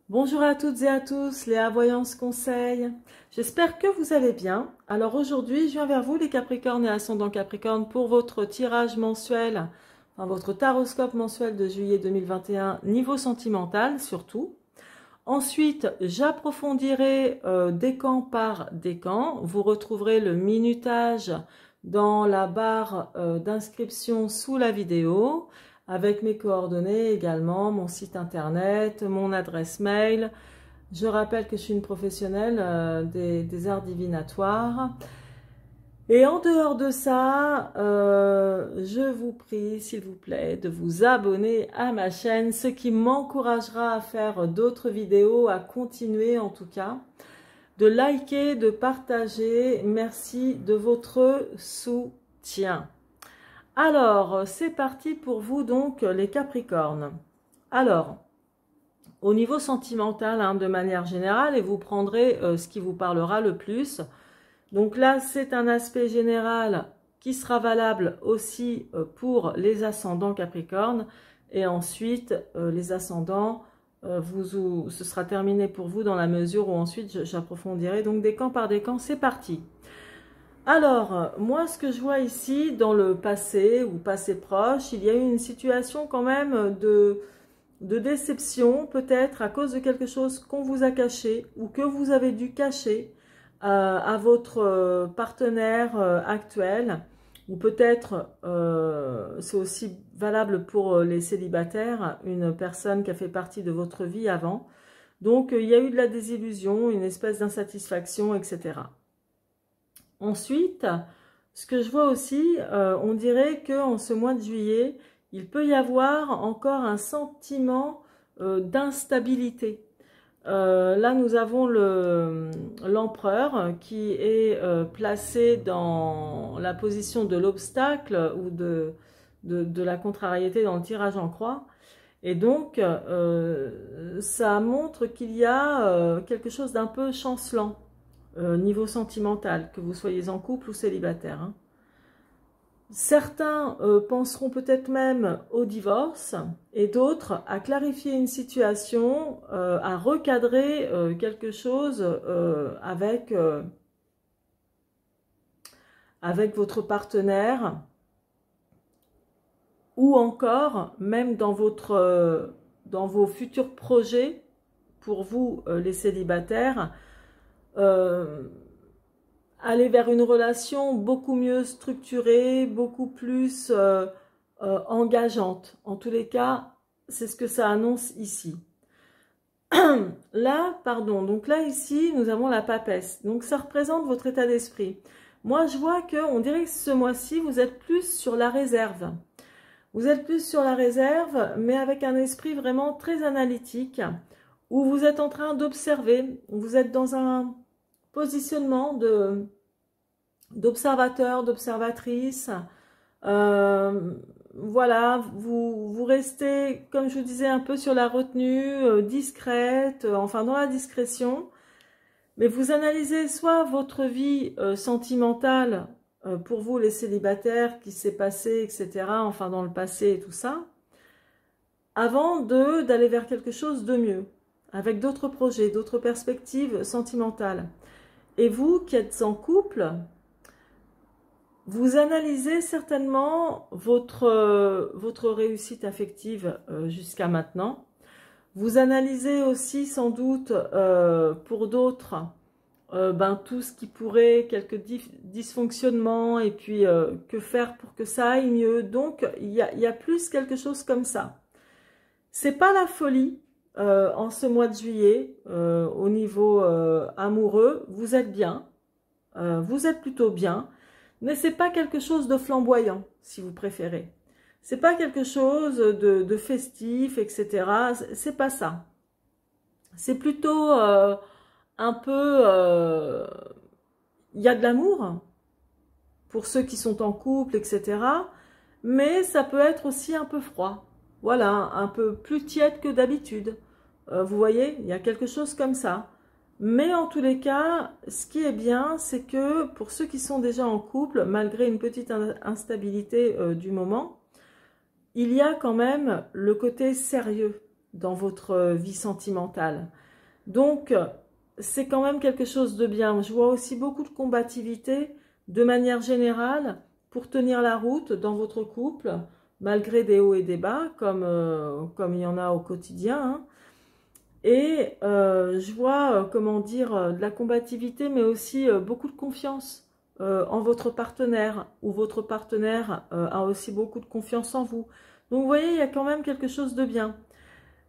Bonjour à toutes et à tous, Léa Voyance Conseil. J'espère que vous allez bien. Alors aujourd'hui, je viens vers vous les Capricornes et ascendant Capricorne pour votre tirage mensuel, enfin votre taroscope mensuel de juillet 2021, niveau sentimental surtout. Ensuite, j'approfondirai décan par décan. Vous retrouverez le minutage dans la barre d'inscription sous la vidéo, avec mes coordonnées également, mon site internet, mon adresse mail. Je rappelle que je suis une professionnelle des arts divinatoires. Et en dehors de ça, je vous prie, s'il vous plaît, de vous abonner à ma chaîne, ce qui m'encouragera à faire d'autres vidéos, à continuer en tout cas, de liker, de partager. Merci de votre soutien. Alors, c'est parti pour vous donc les Capricornes. Alors, au niveau sentimental, hein, de manière générale, et vous prendrez ce qui vous parlera le plus. Donc là, c'est un aspect général qui sera valable aussi pour les ascendants Capricorne. Et ensuite, les ascendants, ce sera terminé pour vous dans la mesure où ensuite j'approfondirai. Donc décan par décan, c'est parti. Alors, moi, ce que je vois ici, dans le passé ou passé proche, il y a eu une situation quand même de déception, peut-être à cause de quelque chose qu'on vous a caché ou que vous avez dû cacher à votre partenaire actuel, ou peut-être c'est aussi valable pour les célibataires, une personne qui a fait partie de votre vie avant. Donc il y a eu de la désillusion, une espèce d'insatisfaction, etc. Ensuite, ce que je vois aussi, on dirait qu'en ce mois de juillet, il peut y avoir encore un sentiment d'instabilité. Là, nous avons l'empereur qui est placé dans la position de l'obstacle ou de la contrariété dans le tirage en croix. Et donc, ça montre qu'il y a quelque chose d'un peu chancelant niveau sentimental, que vous soyez en couple ou célibataire, hein. Certains penseront peut-être même au divorce et d'autres à clarifier une situation, à recadrer quelque chose avec votre partenaire, ou encore même dans vos futurs projets pour vous les célibataires, aller vers une relation beaucoup mieux structurée, beaucoup plus engageante. En tous les cas, c'est ce que ça annonce ici. Là, pardon, donc là ici, nous avons la papesse. Donc ça représente votre état d'esprit. Moi, je vois qu'on dirait que ce mois-ci, vous êtes plus sur la réserve. Vous êtes plus sur la réserve, mais avec un esprit vraiment très analytique, où vous êtes en train d'observer, vous êtes dans un positionnement d'observateur, d'observatrice. Voilà, vous restez, comme je vous disais, un peu sur la retenue, discrète, enfin dans la discrétion. Mais vous analysez soit votre vie sentimentale, pour vous les célibataires, qui s'est passé, etc., enfin dans le passé et tout ça, avant d'aller vers quelque chose de mieux, avec d'autres projets, d'autres perspectives sentimentales. Et vous qui êtes en couple, vous analysez certainement votre réussite affective jusqu'à maintenant. Vous analysez aussi sans doute pour d'autres tout ce qui pourrait, quelques dysfonctionnements, et puis que faire pour que ça aille mieux. Donc il y a plus quelque chose comme ça. C'est pas la folie en ce mois de juillet au niveau amoureux. Vous êtes bien, vous êtes plutôt bien. Mais c'est pas quelque chose de flamboyant, si vous préférez. C'est pas quelque chose de festif, etc. C'est pas ça. C'est plutôt un peu... Il y a de l'amour pour ceux qui sont en couple, etc. Mais ça peut être aussi un peu froid. Voilà, un peu plus tiède que d'habitude. Vous voyez, il y a quelque chose comme ça. Mais en tous les cas, ce qui est bien, c'est que pour ceux qui sont déjà en couple, malgré une petite instabilité du moment, il y a quand même le côté sérieux dans votre vie sentimentale. Donc, c'est quand même quelque chose de bien. Je vois aussi beaucoup de combativité de manière générale pour tenir la route dans votre couple, malgré des hauts et des bas, comme il y en a au quotidien, hein. Et je vois, comment dire, de la combativité, mais aussi beaucoup de confiance en votre partenaire, ou votre partenaire a aussi beaucoup de confiance en vous. Donc vous voyez, il y a quand même quelque chose de bien.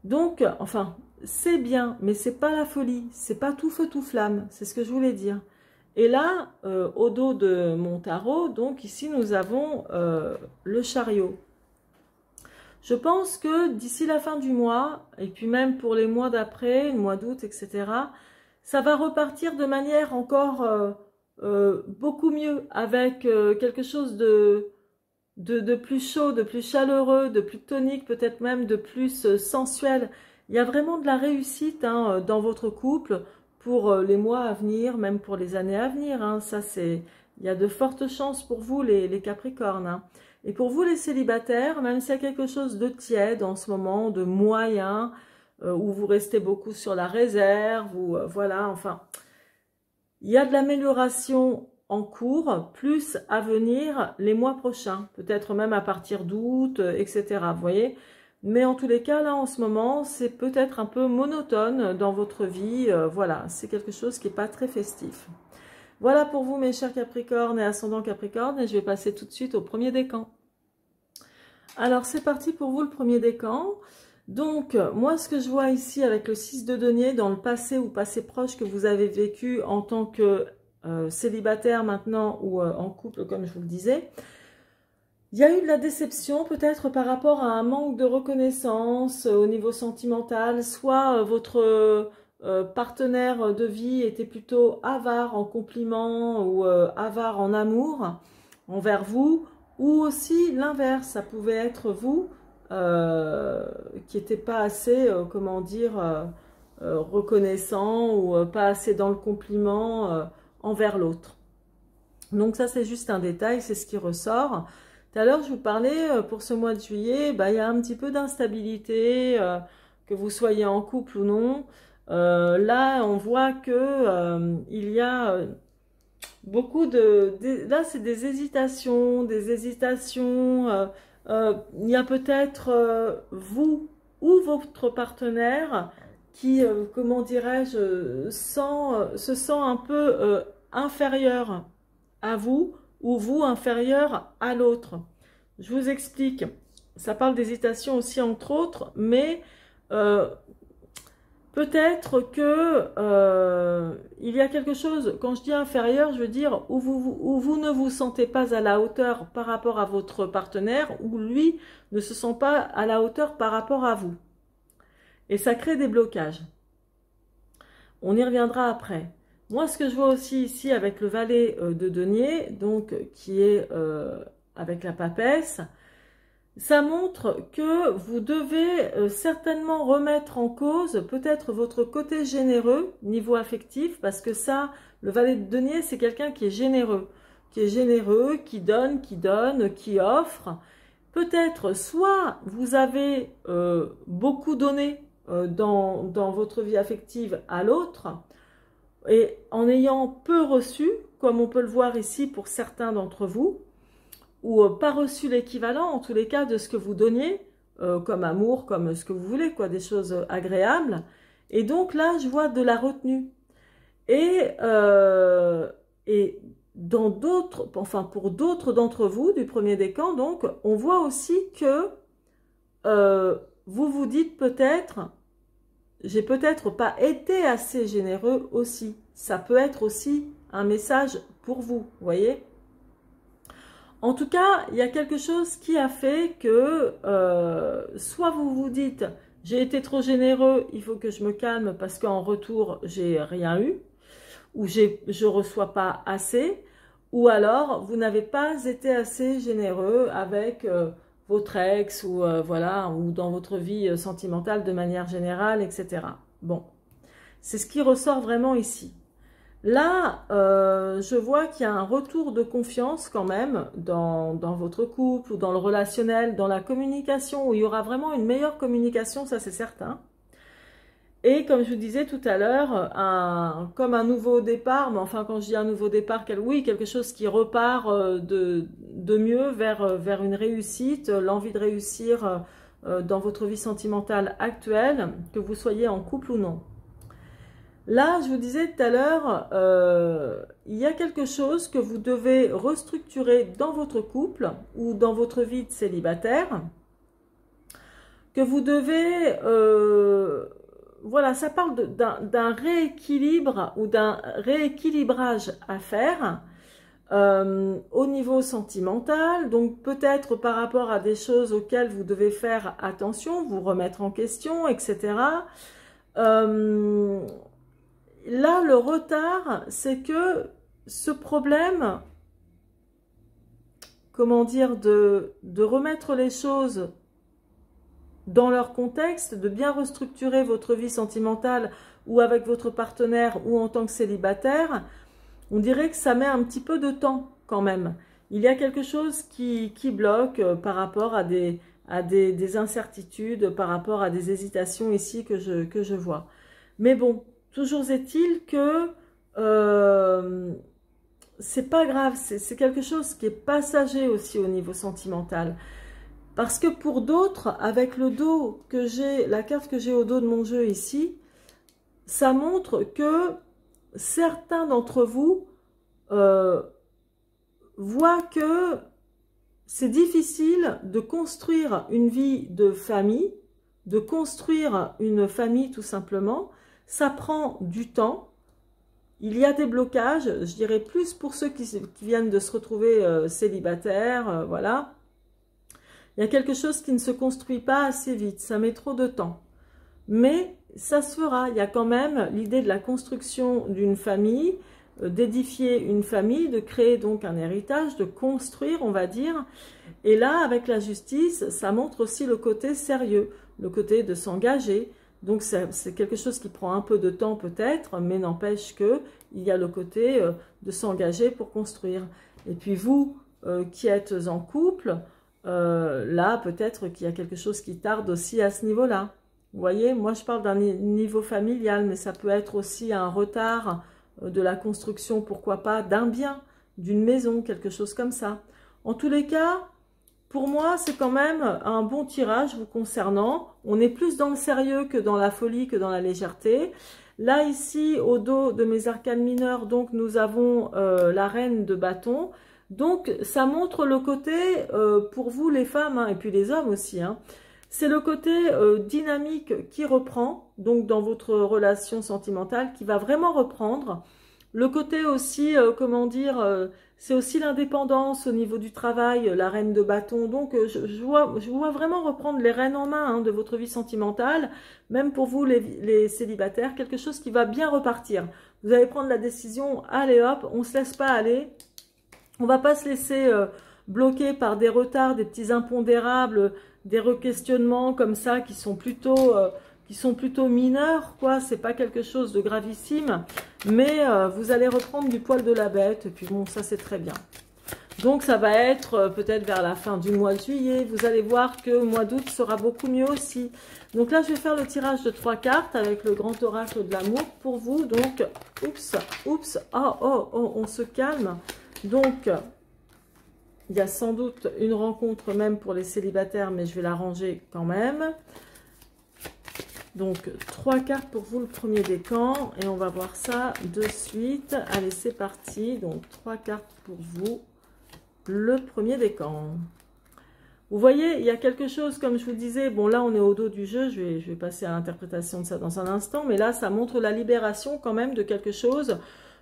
Donc, enfin, c'est bien, mais c'est pas la folie, c'est pas tout feu tout flamme, c'est ce que je voulais dire. Et là, au dos de mon tarot, donc ici nous avons le chariot. Je pense que d'ici la fin du mois, et puis même pour les mois d'après, le mois d'août, etc., ça va repartir de manière encore beaucoup mieux, avec quelque chose de plus chaud, de plus chaleureux, de plus tonique, peut-être même de plus sensuel. Il y a vraiment de la réussite, hein, dans votre couple pour les mois à venir, même pour les années à venir, hein. Ça, il y a de fortes chances pour vous, les Capricornes, hein. Et pour vous les célibataires, même s'il y a quelque chose de tiède en ce moment, de moyen, où vous restez beaucoup sur la réserve, ou voilà, enfin, il y a de l'amélioration en cours, plus à venir les mois prochains, peut-être même à partir d'août, etc. Vous voyez? Mais en tous les cas, là, en ce moment, c'est peut-être un peu monotone dans votre vie. Voilà, c'est quelque chose qui n'est pas très festif. Voilà pour vous, mes chers Capricornes et ascendant Capricorne, et je vais passer tout de suite au premier décan. Alors, c'est parti pour vous, le premier décan. Donc, moi, ce que je vois ici avec le 6 de denier, dans le passé ou passé proche que vous avez vécu en tant que célibataire maintenant ou en couple, comme je vous le disais, il y a eu de la déception peut-être par rapport à un manque de reconnaissance au niveau sentimental, soit votre partenaire de vie était plutôt avare en compliments ou avare en amour envers vous, ou aussi l'inverse, ça pouvait être vous qui n'était pas assez, comment dire, reconnaissant ou pas assez dans le compliment envers l'autre. Donc ça, c'est juste un détail, c'est ce qui ressort. Tout à l'heure, je vous parlais, pour ce mois de juillet, bah, il y a un petit peu d'instabilité, que vous soyez en couple ou non. Là, on voit que il y a beaucoup là, c'est des hésitations, il y a peut-être vous ou votre partenaire qui, comment dirais-je, se sent un peu inférieur à vous, ou vous inférieur à l'autre. Je vous explique. Ça parle d'hésitation aussi, entre autres, mais peut-être que il y a quelque chose, quand je dis inférieur, je veux dire où vous ne vous sentez pas à la hauteur par rapport à votre partenaire, ou lui ne se sent pas à la hauteur par rapport à vous. Et ça crée des blocages. On y reviendra après. Moi, ce que je vois aussi ici avec le valet de denier, donc qui est avec la papesse, ça montre que vous devez certainement remettre en cause peut-être votre côté généreux, niveau affectif, parce que ça, le valet de denier, c'est quelqu'un qui est généreux, qui donne, qui offre. Peut-être soit vous avez beaucoup donné dans votre vie affective à l'autre, et en ayant peu reçu, comme on peut le voir ici pour certains d'entre vous, ou pas reçu l'équivalent, en tous les cas, de ce que vous donniez, comme amour, comme ce que vous voulez, quoi, des choses agréables. Et donc là, je vois de la retenue. Et dans d'autres, enfin pour d'autres d'entre vous, du premier décan, donc, on voit aussi que vous vous dites peut-être, j'ai peut-être pas été assez généreux aussi. Ça peut être aussi un message pour vous, voyez. En tout cas, il y a quelque chose qui a fait que soit vous vous dites « j'ai été trop généreux, il faut que je me calme parce qu'en retour, j'ai rien eu » ou « je reçois pas assez » ou alors vous n'avez pas été assez généreux avec votre ex ou voilà, ou dans votre vie sentimentale de manière générale, etc. Bon, c'est ce qui ressort vraiment ici. Là, je vois qu'il y a un retour de confiance quand même dans votre couple ou dans le relationnel, dans la communication, où il y aura vraiment une meilleure communication, ça c'est certain. Et comme je vous disais tout à l'heure, comme un nouveau départ, mais enfin quand je dis un nouveau départ, oui, quelque chose qui repart de mieux vers une réussite, l'envie de réussir dans votre vie sentimentale actuelle, que vous soyez en couple ou non. Là, je vous disais tout à l'heure, il y a quelque chose que vous devez restructurer dans votre couple ou dans votre vie de célibataire, que vous devez... voilà, ça parle d'un rééquilibre ou d'un rééquilibrage à faire au niveau sentimental. Donc peut-être par rapport à des choses auxquelles vous devez faire attention, vous remettre en question, etc. Là, le retard, c'est que ce problème, comment dire, de remettre les choses dans leur contexte, de bien restructurer votre vie sentimentale ou avec votre partenaire ou en tant que célibataire, on dirait que ça met un petit peu de temps quand même. Il y a quelque chose qui bloque par rapport à des incertitudes, par rapport à des hésitations ici que je vois. Mais bon, toujours est-il que c'est pas grave, c'est quelque chose qui est passager aussi au niveau sentimental. Parce que pour d'autres, avec le dos que j'ai, la carte que j'ai au dos de mon jeu ici, ça montre que certains d'entre vous voient que c'est difficile de construire une vie de famille, de construire une famille tout simplement. Ça prend du temps. Il y a des blocages, je dirais plus pour ceux qui viennent de se retrouver célibataires, voilà. Il y a quelque chose qui ne se construit pas assez vite, ça met trop de temps. Mais ça se fera, il y a quand même l'idée de la construction d'une famille, d'édifier une famille, de créer donc un héritage, de construire, on va dire. Et là, avec la justice, ça montre aussi le côté sérieux, le côté de s'engager. Donc c'est quelque chose qui prend un peu de temps peut-être, mais n'empêche qu'il y a le côté de s'engager pour construire. Et puis vous qui êtes en couple, là peut-être qu'il y a quelque chose qui tarde aussi à ce niveau-là. Vous voyez, moi je parle d'un niveau familial, mais ça peut être aussi un retard de la construction, pourquoi pas, d'un bien, d'une maison, quelque chose comme ça. En tous les cas, pour moi, c'est quand même un bon tirage vous concernant. On est plus dans le sérieux que dans la folie, que dans la légèreté. Là, ici, au dos de mes arcanes mineures, donc nous avons la reine de bâton. Donc, ça montre le côté, pour vous les femmes, hein, et puis les hommes aussi, hein, c'est le côté dynamique qui reprend, donc dans votre relation sentimentale, qui va vraiment reprendre. Le côté aussi, comment dire, c'est aussi l'indépendance au niveau du travail, la reine de bâton. Donc, je vois vraiment reprendre les rênes en main hein, de votre vie sentimentale, même pour vous les célibataires, quelque chose qui va bien repartir. Vous allez prendre la décision, allez hop, on ne se laisse pas aller. On ne va pas se laisser bloquer par des retards, des petits impondérables, des re-questionnements comme ça qui sont plutôt mineurs, quoi. C'est pas quelque chose de gravissime, mais vous allez reprendre du poil de la bête, et puis bon, ça c'est très bien. Donc ça va être peut-être vers la fin du mois de juillet, vous allez voir que le mois d'août sera beaucoup mieux aussi. Donc là, je vais faire le tirage de 3 cartes avec le grand oracle de l'amour pour vous. Donc, oups, on se calme. Donc, il y a sans doute une rencontre même pour les célibataires, mais je vais la ranger quand même. Donc, 3 cartes pour vous, le premier décan. Et on va voir ça de suite. Allez, c'est parti. Donc, 3 cartes pour vous, le premier décan. Vous voyez, il y a quelque chose, comme je vous disais, bon là on est au dos du jeu, je vais passer à l'interprétation de ça dans un instant, mais là ça montre la libération quand même de quelque chose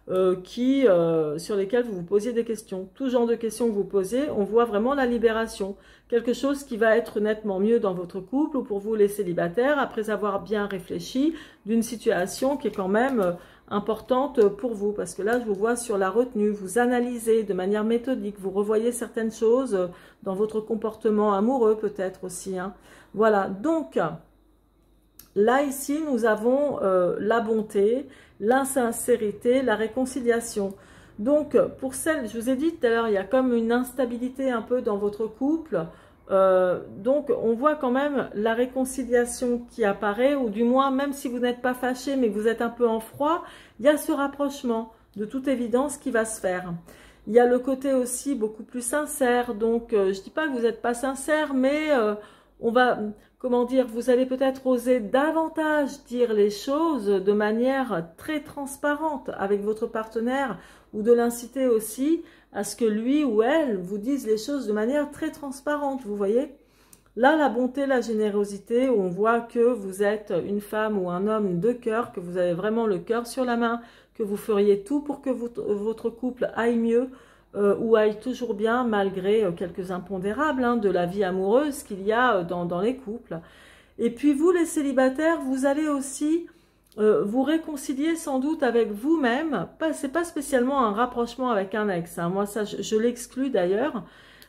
sur lesquels vous vous posiez des questions. Tout genre de questions que vous posez, on voit vraiment la libération. Quelque chose qui va être nettement mieux dans votre couple ou pour vous les célibataires, après avoir bien réfléchi d'une situation qui est quand même importante pour vous. Parce que là, je vous vois sur la retenue, vous analysez de manière méthodique, vous revoyez certaines choses dans votre comportement amoureux peut-être aussi. Hein. Voilà, donc... Là, ici, nous avons la bonté, l'insincérité, la réconciliation. Donc, pour celle, je vous ai dit tout à l'heure, il y a comme une instabilité un peu dans votre couple. Donc, on voit quand même la réconciliation qui apparaît, ou du moins, même si vous n'êtes pas fâché, mais que vous êtes un peu en froid, il y a ce rapprochement, de toute évidence, qui va se faire. Il y a le côté aussi beaucoup plus sincère. Donc, je ne dis pas que vous n'êtes pas sincère, mais on va, comment dire, vous allez peut-être oser davantage dire les choses de manière très transparente avec votre partenaire, ou de l'inciter aussi à ce que lui ou elle vous dise les choses de manière très transparente, vous voyez. Là, la bonté, la générosité, on voit que vous êtes une femme ou un homme de cœur, que vous avez vraiment le cœur sur la main, que vous feriez tout pour que votre couple aille mieux ou aille toujours bien malgré quelques impondérables de la vie amoureuse qu'il y a dans les couples. Et puis vous, les célibataires, vous allez aussi vous réconcilier sans doute avec vous-même. C'est pas spécialement un rapprochement avec un ex, moi ça je l'exclus d'ailleurs,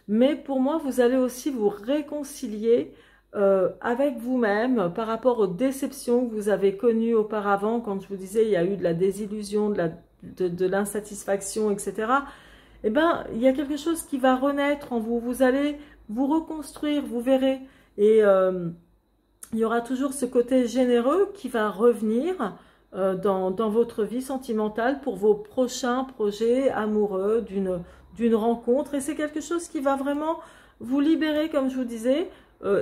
mais pour moi vous allez aussi vous réconcilier avec vous-même par rapport aux déceptions que vous avez connues auparavant, quand je vous disais il y a eu de la désillusion, de l'insatisfaction, etc. Eh bien, il y a quelque chose qui va renaître en vous, vous allez vous reconstruire, vous verrez, et il y aura toujours ce côté généreux qui va revenir dans votre vie sentimentale pour vos prochains projets amoureux d'une rencontre. Et c'est quelque chose qui va vraiment vous libérer, comme je vous disais,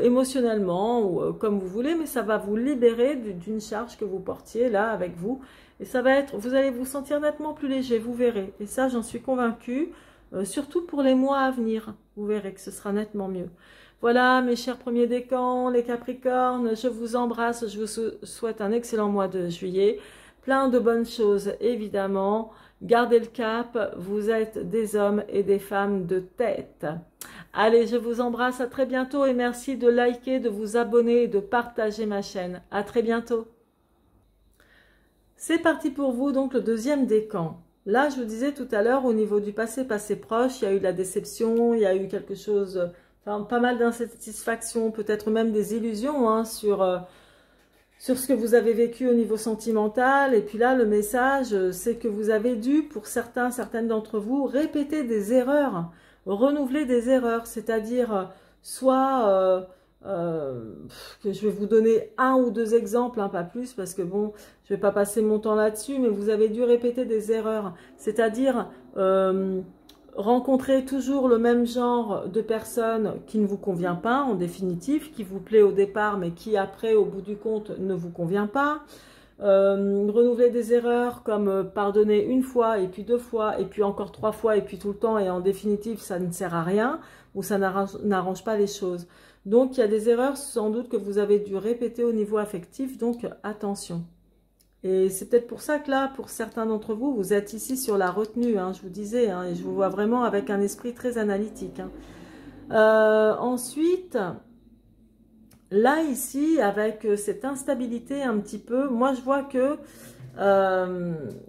émotionnellement ou comme vous voulez, mais ça va vous libérer d'une charge que vous portiez là avec vous. Et ça va être, vous allez vous sentir nettement plus léger, vous verrez. Et ça, j'en suis convaincue, surtout pour les mois à venir. Vous verrez que ce sera nettement mieux. Voilà, mes chers premiers décans, les Capricornes, je vous embrasse, je vous souhaite un excellent mois de juillet. Plein de bonnes choses, évidemment. Gardez le cap, vous êtes des hommes et des femmes de tête. Allez, je vous embrasse, à très bientôt et merci de liker, de vous abonner et de partager ma chaîne. À très bientôt. C'est parti pour vous, donc le deuxième décan. Là, je vous disais tout à l'heure, au niveau du passé proche, il y a eu de la déception, il y a eu quelque chose... Enfin, pas mal d'insatisfaction, peut-être même des illusions sur ce que vous avez vécu au niveau sentimental. Et puis là, le message, c'est que vous avez dû, pour certaines d'entre vous, répéter des erreurs, renouveler des erreurs. C'est-à-dire, soit, que je vais vous donner un ou deux exemples, pas plus, parce que bon, je ne vais pas passer mon temps là-dessus, mais vous avez dû répéter des erreurs. C'est-à-dire... rencontrer toujours le même genre de personne qui ne vous convient pas, en définitive, qui vous plaît au départ, mais qui après, au bout du compte, ne vous convient pas. Renouveler des erreurs comme pardonner une fois, et puis deux fois, et puis encore trois fois, et puis tout le temps, et en définitive, ça ne sert à rien, ou ça n'arrange pas les choses. Donc, il y a des erreurs sans doute que vous avez dû répéter au niveau affectif, donc attention. Et c'est peut-être pour ça que là, pour certains d'entre vous, vous êtes ici sur la retenue, je vous disais, et je vous vois vraiment avec un esprit très analytique. Ensuite, là, ici, avec cette instabilité un petit peu, moi je vois que,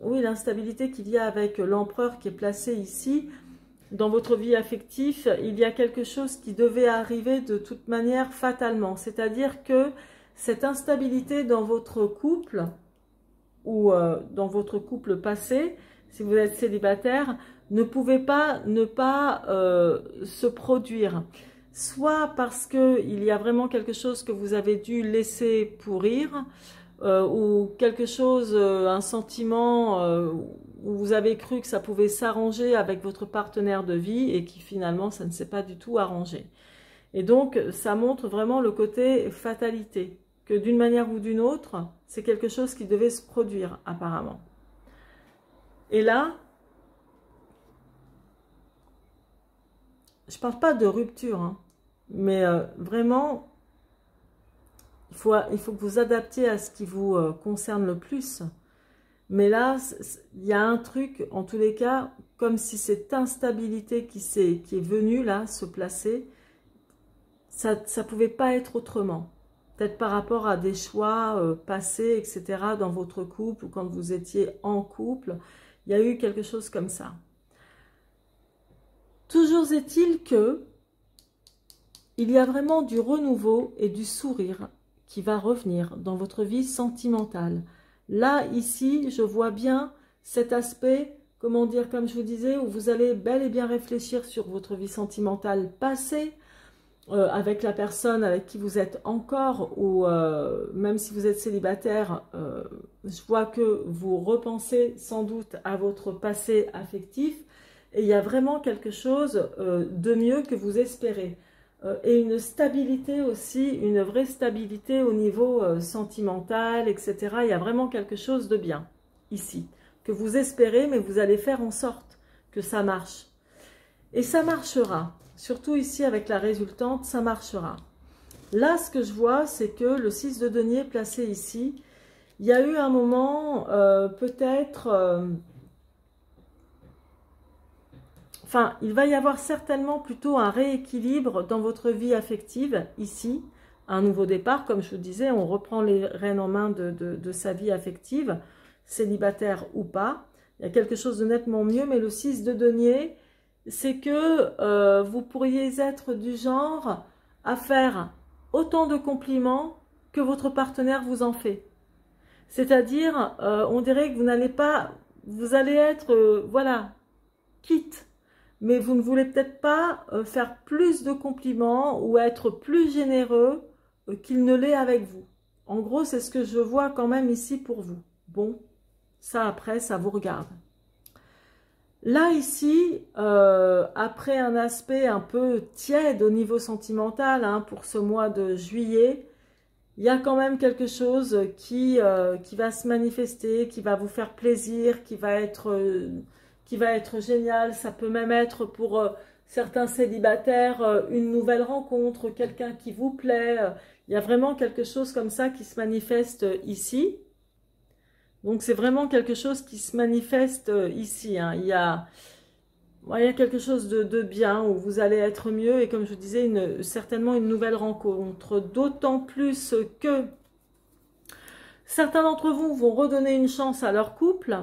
oui, l'instabilité qu'il y a avec l'empereur qui est placé ici, dans votre vie affective, il y a quelque chose qui devait arriver de toute manière fatalement. C'est-à-dire que cette instabilité dans votre couple, ou dans votre couple passé, si vous êtes célibataire, ne pouvait pas ne pas se produire. Soit parce qu'il y a vraiment quelque chose que vous avez dû laisser pourrir, ou quelque chose, un sentiment où vous avez cru que ça pouvait s'arranger avec votre partenaire de vie et qui finalement ça ne s'est pas du tout arrangé. Et donc ça montre vraiment le côté fatalité, que d'une manière ou d'une autre, c'est quelque chose qui devait se produire apparemment. Et là, je ne parle pas de rupture, mais vraiment, il faut que vous adaptiez à ce qui vous concerne le plus. Mais là, il y a un truc, en tous les cas, comme si cette instabilité qui est venue là, se placer, ça ne pouvait pas être autrement. Peut-être par rapport à des choix passés, etc., dans votre couple, ou quand vous étiez en couple, il y a eu quelque chose comme ça. Toujours est-il que il y a vraiment du renouveau et du sourire qui va revenir dans votre vie sentimentale. Là, ici, je vois bien cet aspect, comment dire, comme je vous disais, où vous allez bel et bien réfléchir sur votre vie sentimentale passée, avec la personne avec qui vous êtes encore, ou même si vous êtes célibataire, je vois que vous repensez sans doute à votre passé affectif, et il y a vraiment quelque chose de mieux que vous espérez. Et une stabilité aussi, une vraie stabilité au niveau sentimental, etc. Il y a vraiment quelque chose de bien ici, que vous espérez, mais vous allez faire en sorte que ça marche. Et ça marchera, surtout ici avec la résultante, ça marchera. Là, ce que je vois, c'est que le 6 de denier placé ici, il y a eu un moment, peut-être... Enfin, il va y avoir certainement plutôt un rééquilibre dans votre vie affective, ici, un nouveau départ, comme je vous disais, on reprend les rênes en main de sa vie affective, célibataire ou pas. Il y a quelque chose de nettement mieux, mais le 6 de denier, c'est que vous pourriez être du genre à faire autant de compliments que votre partenaire vous en fait. C'est-à-dire, on dirait que vous n'allez pas, vous allez être, voilà, quitte. Mais vous ne voulez peut-être pas faire plus de compliments ou être plus généreux qu'il ne l'est avec vous. En gros, c'est ce que je vois quand même ici pour vous. Bon, ça après, ça vous regarde. Là, ici, après un aspect un peu tiède au niveau sentimental, hein, pour ce mois de juillet, il y a quand même quelque chose qui va se manifester, qui va vous faire plaisir, qui va être génial. Ça peut même être pour certains célibataires une nouvelle rencontre, quelqu'un qui vous plaît. Il y a vraiment quelque chose comme ça qui se manifeste ici. Donc c'est vraiment quelque chose qui se manifeste ici, hein. Il y a quelque chose de bien où vous allez être mieux et comme je vous disais, certainement une nouvelle rencontre. D'autant plus que certains d'entre vous vont redonner une chance à leur couple.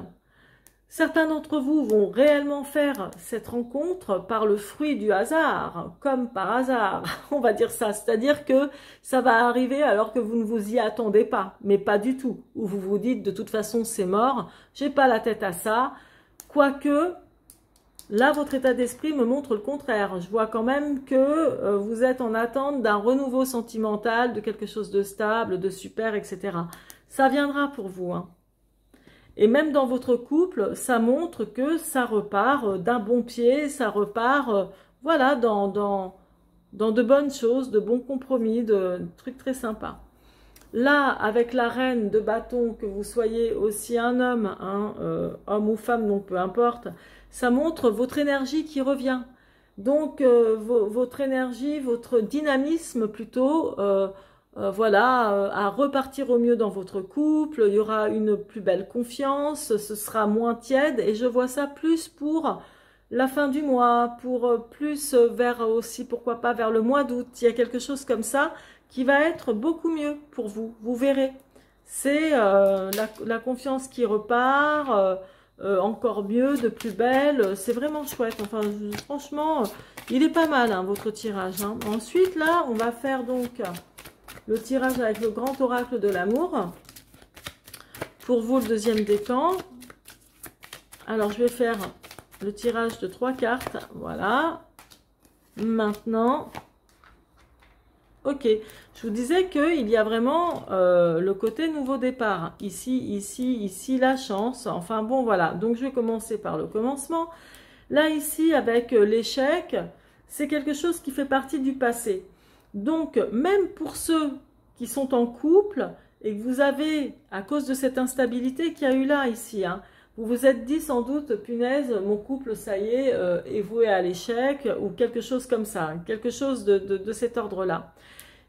Certains d'entre vous vont réellement faire cette rencontre par le fruit du hasard, comme par hasard, on va dire ça. C'est-à-dire que ça va arriver alors que vous ne vous y attendez pas, mais pas du tout. Ou vous vous dites, de toute façon, c'est mort, j'ai pas la tête à ça. Quoique, là, votre état d'esprit me montre le contraire. Je vois quand même que vous êtes en attente d'un renouveau sentimental, de quelque chose de stable, de super, etc. Ça viendra pour vous, hein. Et même dans votre couple, ça montre que ça repart d'un bon pied, ça repart voilà, dans de bonnes choses, de bons compromis, de trucs très sympas. Là, avec la reine de bâton, que vous soyez aussi un homme, hein, homme ou femme, donc peu importe, ça montre votre énergie qui revient. Donc, votre énergie, votre dynamisme plutôt, voilà, à repartir au mieux dans votre couple, il y aura une plus belle confiance, ce sera moins tiède et je vois ça plus pour la fin du mois, pour plus vers aussi, pourquoi pas, vers le mois d'août. Il y a quelque chose comme ça qui va être beaucoup mieux pour vous, vous verrez. C'est la confiance qui repart, encore mieux, de plus belle, c'est vraiment chouette. Enfin, franchement, il est pas mal, hein, votre tirage, hein. Ensuite, là, on va faire donc le tirage avec le grand oracle de l'amour. Pour vous, le deuxième décan. Alors, je vais faire le tirage de 3 cartes. Voilà. Maintenant, ok. Je vous disais qu'il y a vraiment le côté nouveau départ. Ici, ici, ici, la chance. Enfin, bon, voilà. Donc, je vais commencer par le commencement. Là, ici, avec l'échec, c'est quelque chose qui fait partie du passé. Donc, même pour ceux qui sont en couple et que vous avez, à cause de cette instabilité qu'il y a eu là, ici, hein, vous vous êtes dit sans doute, punaise, mon couple, ça y est voué à l'échec, ou quelque chose comme ça, quelque chose de cet ordre-là.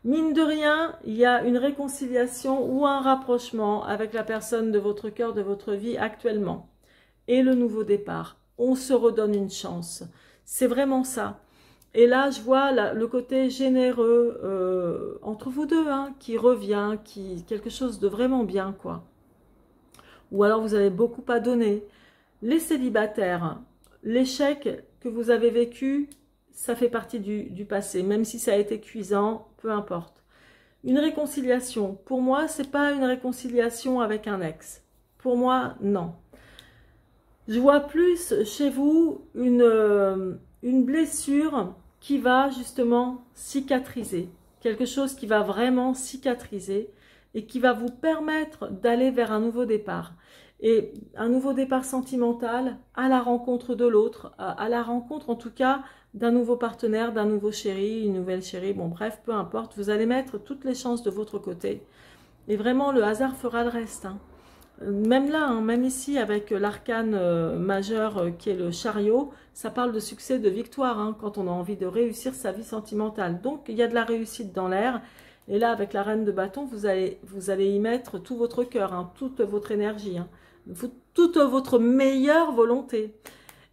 Mine de rien, il y a une réconciliation ou un rapprochement avec la personne de votre cœur, de votre vie actuellement. Et le nouveau départ. On se redonne une chance. C'est vraiment ça. Et là, je vois le côté généreux entre vous deux, hein, qui revient, quelque chose de vraiment bien, quoi. Ou alors, vous avez beaucoup à donner. Les célibataires, l'échec que vous avez vécu, ça fait partie du passé. Même si ça a été cuisant, peu importe. Une réconciliation, pour moi, c'est pas une réconciliation avec un ex. Pour moi, non. Je vois plus chez vous une blessure qui va justement cicatriser. Quelque chose qui va vraiment cicatriser et qui va vous permettre d'aller vers un nouveau départ. Et un nouveau départ sentimental à la rencontre de l'autre, à la rencontre en tout cas d'un nouveau partenaire, d'un nouveau chéri, une nouvelle chérie, bon bref, peu importe, vous allez mettre toutes les chances de votre côté. Et vraiment, le hasard fera le reste. Hein. Même là, hein, même ici, avec l'arcane majeur qui est le chariot, ça parle de succès, de victoire, hein, quand on a envie de réussir sa vie sentimentale. Donc, il y a de la réussite dans l'air. Et là, avec la reine de bâton, vous allez y mettre tout votre cœur, hein, toute votre énergie, hein, toute votre meilleure volonté.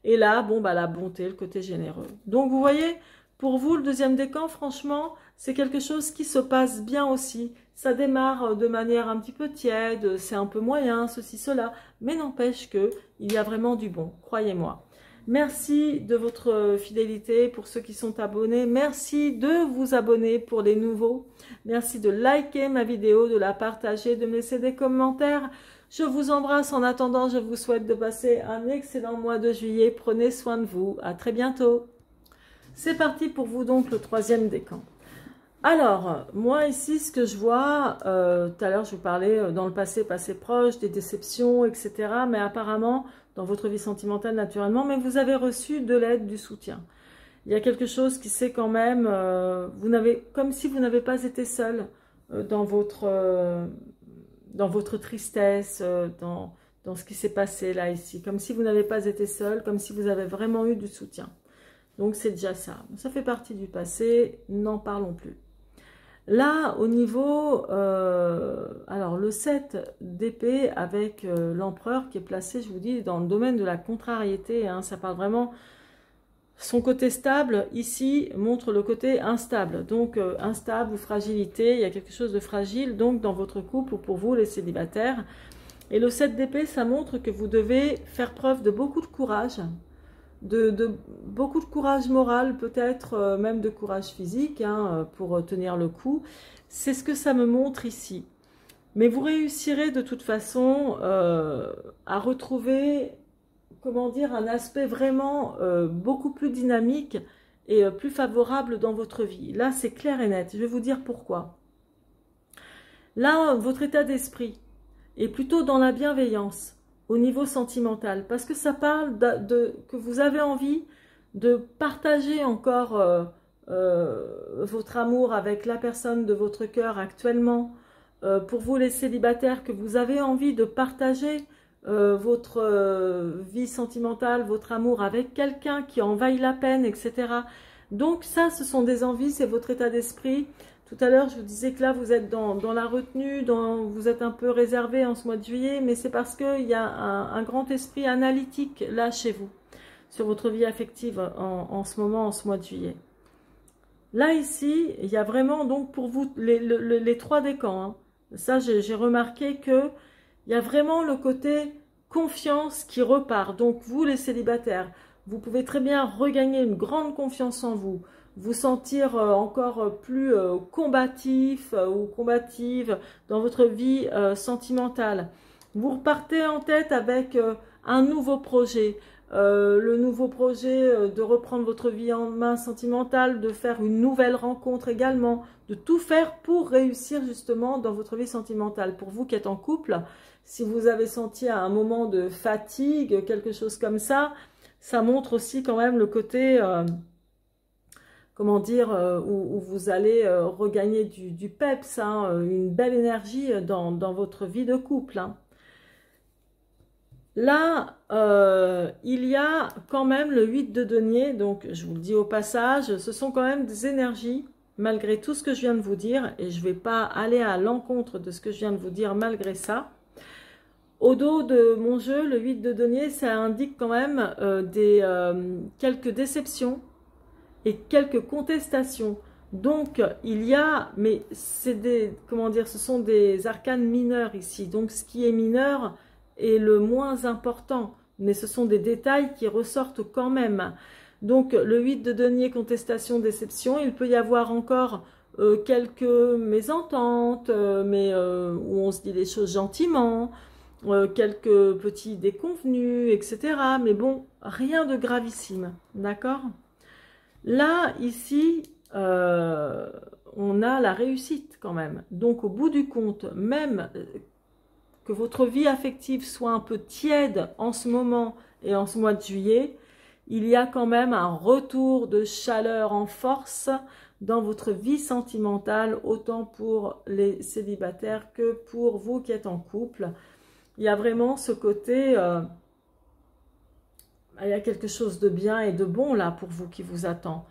Et là, bon, bah, la bonté, le côté généreux. Donc, vous voyez, pour vous, le deuxième décan, franchement, c'est quelque chose qui se passe bien aussi. Ça démarre de manière un petit peu tiède, c'est un peu moyen, ceci, cela. Mais n'empêche qu'il y a vraiment du bon, croyez-moi. Merci de votre fidélité pour ceux qui sont abonnés. Merci de vous abonner pour les nouveaux. Merci de liker ma vidéo, de la partager, de me laisser des commentaires. Je vous embrasse. En attendant, je vous souhaite de passer un excellent mois de juillet. Prenez soin de vous. À très bientôt. C'est parti pour vous donc le troisième décan. Alors, moi ici, ce que je vois, tout à l'heure je vous parlais dans le passé proche, des déceptions, etc. Mais apparemment, dans votre vie sentimentale naturellement, mais vous avez reçu de l'aide, du soutien. Il y a quelque chose qui c'est quand même, comme si vous n'avez pas été seul dans votre tristesse, dans ce qui s'est passé là, ici. Comme si vous n'avez pas été seul, comme si vous avez vraiment eu du soutien. Donc c'est déjà ça. Ça fait partie du passé, n'en parlons plus. Là, au niveau, alors le 7 d'épée avec l'empereur qui est placé, je vous dis, dans le domaine de la contrariété, hein, ça parle vraiment, son côté stable, ici, montre le côté instable. Donc, instable ou fragilité, il y a quelque chose de fragile, donc dans votre couple ou pour vous, les célibataires. Et le 7 d'épée, ça montre que vous devez faire preuve de beaucoup de courage, beaucoup de courage moral, peut-être même de courage physique, hein, pour tenir le coup. C'est ce que ça me montre ici. Mais vous réussirez de toute façon à retrouver, comment dire, un aspect vraiment beaucoup plus dynamique et plus favorable dans votre vie. Là, c'est clair et net. Je vais vous dire pourquoi. Là, votre état d'esprit est plutôt dans la bienveillance au niveau sentimental, parce que ça parle que vous avez envie de partager encore votre amour avec la personne de votre cœur actuellement. Pour vous les célibataires, que vous avez envie de partager votre vie sentimentale, votre amour avec quelqu'un qui en vaille la peine, etc. Donc ça, ce sont des envies, c'est votre état d'esprit. Tout à l'heure, je vous disais que là, vous êtes dans la retenue, vous êtes un peu réservé en ce mois de juillet, mais c'est parce qu'il y a un grand esprit analytique là chez vous, sur votre vie affective en ce moment, en ce mois de juillet. Là, ici, il y a vraiment, donc, pour vous, les trois décans. Hein. Ça, j'ai remarqué qu'il y a vraiment le côté confiance qui repart. Donc, vous, les célibataires, vous pouvez très bien regagner une grande confiance en vous, vous sentir encore plus combatif ou combative dans votre vie sentimentale. Vous repartez en tête avec un nouveau projet. Le nouveau projet de reprendre votre vie en main sentimentale, de faire une nouvelle rencontre également, de tout faire pour réussir justement dans votre vie sentimentale. Pour vous qui êtes en couple, si vous avez senti à un moment de fatigue, quelque chose comme ça montre aussi quand même le côté... comment dire, où vous allez regagner du peps, hein, une belle énergie dans votre vie de couple. Hein. Là, il y a quand même le 8 de denier, donc je vous le dis au passage, ce sont quand même des énergies, malgré tout ce que je viens de vous dire, et je ne vais pas aller à l'encontre de ce que je viens de vous dire malgré ça. Au dos de mon jeu, le 8 de denier, ça indique quand même quelques déceptions, et quelques contestations. Donc, il y a, mais c'est comment dire, ce sont des arcanes mineurs ici. Donc, ce qui est mineur est le moins important, mais ce sont des détails qui ressortent quand même. Donc, le 8 de denier, contestation, déception, il peut y avoir encore quelques mésententes, mais où on se dit les choses gentiment, quelques petits déconvenus, etc. Mais bon, rien de gravissime, d'accord? Là, ici, on a la réussite quand même. Donc, au bout du compte, même que votre vie affective soit un peu tiède en ce moment et en ce mois de juillet, il y a quand même un retour de chaleur en force dans votre vie sentimentale, autant pour les célibataires que pour vous qui êtes en couple. Il y a vraiment ce côté, il y a quelque chose de bien et de bon là pour vous qui vous attend.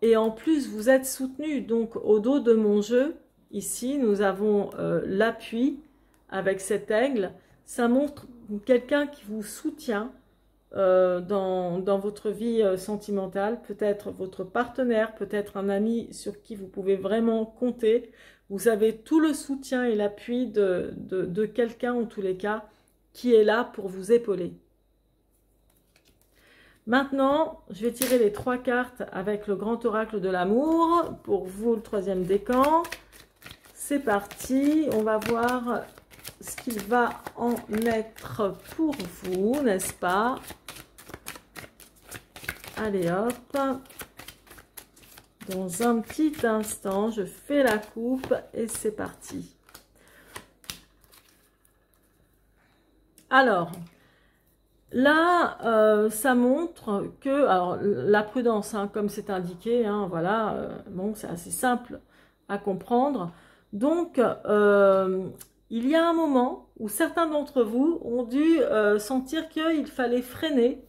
Et en plus, vous êtes soutenu. Donc, au dos de mon jeu, ici, nous avons l'appui avec cet aigle. Ça montre quelqu'un qui vous soutient dans votre vie sentimentale. Peut-être votre partenaire, peut-être un ami sur qui vous pouvez vraiment compter. Vous avez tout le soutien et l'appui de quelqu'un, en tous les cas, qui est là pour vous épauler. Maintenant, je vais tirer les 3 cartes avec le grand oracle de l'amour. Pour vous, le 3e décan. C'est parti. On va voir ce qu'il va en être pour vous, n'est-ce pas? Allez, hop. Dans un petit instant, je fais la coupe et c'est parti. Alors... là, ça montre que, alors la prudence, hein, comme c'est indiqué, hein, voilà, bon, c'est assez simple à comprendre. Donc, il y a un moment où certains d'entre vous ont dû sentir qu'il fallait freiner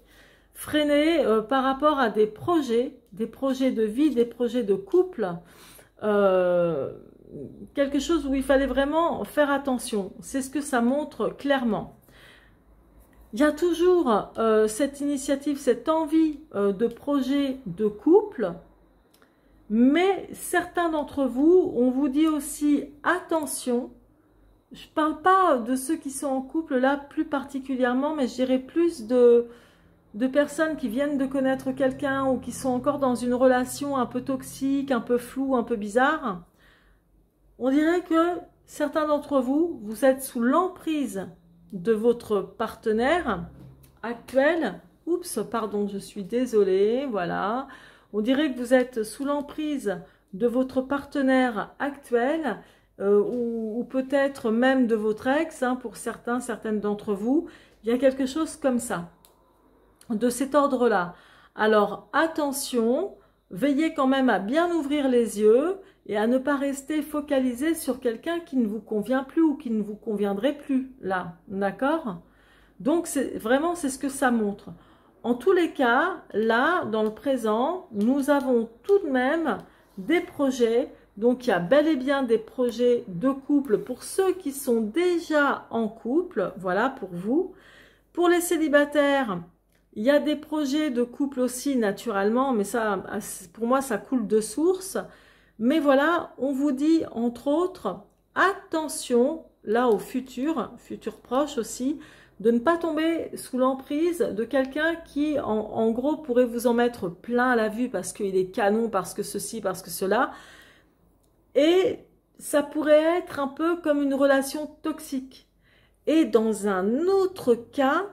par rapport à des projets de vie, des projets de couple, quelque chose où il fallait vraiment faire attention. C'est ce que ça montre clairement. Il y a toujours cette initiative, cette envie de projet de couple, mais certains d'entre vous, on vous dit aussi attention. Je ne parle pas de ceux qui sont en couple là plus particulièrement, mais je dirais plus de personnes qui viennent de connaître quelqu'un ou qui sont encore dans une relation un peu toxique, un peu floue, un peu bizarre. On dirait que certains d'entre vous, vous êtes sous l'emprise de votre partenaire actuel. Oups, pardon, je suis désolée, voilà. On dirait que vous êtes sous l'emprise de votre partenaire actuel ou peut-être même de votre ex, hein, pour certaines d'entre vous. Il y a quelque chose comme ça, de cet ordre-là. Alors, attention, veillez quand même à bien ouvrir les yeux et à ne pas rester focalisé sur quelqu'un qui ne vous convient plus ou qui ne vous conviendrait plus, là, d'accord? Donc, vraiment, c'est ce que ça montre. En tous les cas, là, dans le présent, nous avons tout de même des projets. Donc, il y a bel et bien des projets de couple pour ceux qui sont déjà en couple, voilà, pour vous. Pour les célibataires, il y a des projets de couple aussi, naturellement, mais ça, pour moi, ça coule de source. Mais voilà, on vous dit, entre autres, attention, là, au futur proche aussi, de ne pas tomber sous l'emprise de quelqu'un qui, en gros, pourrait vous en mettre plein à la vue parce qu'il est canon, parce que ceci, parce que cela. Et ça pourrait être un peu comme une relation toxique. Et dans un autre cas,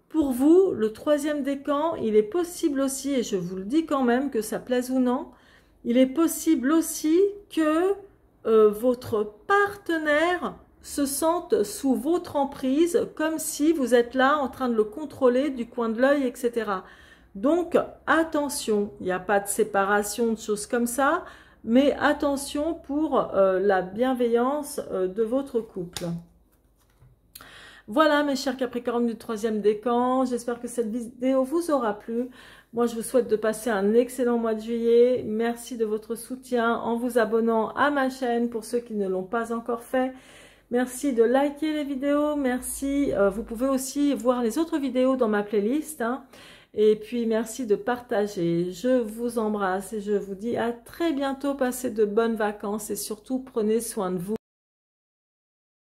pour vous, le 3e décan, il est possible aussi, et je vous le dis quand même, que ça plaise ou non, il est possible aussi que votre partenaire se sente sous votre emprise, comme si vous êtes là en train de le contrôler du coin de l'œil, etc. Donc, attention, il n'y a pas de séparation, de choses comme ça, mais attention pour la bienveillance de votre couple. Voilà mes chers Capricornes du 3e décan, j'espère que cette vidéo vous aura plu. Moi je vous souhaite de passer un excellent mois de juillet. Merci de votre soutien en vous abonnant à ma chaîne pour ceux qui ne l'ont pas encore fait. Merci de liker les vidéos, merci. Vous pouvez aussi voir les autres vidéos dans ma playlist, hein. Et puis merci de partager. Je vous embrasse et je vous dis à très bientôt. Passez de bonnes vacances et surtout prenez soin de vous.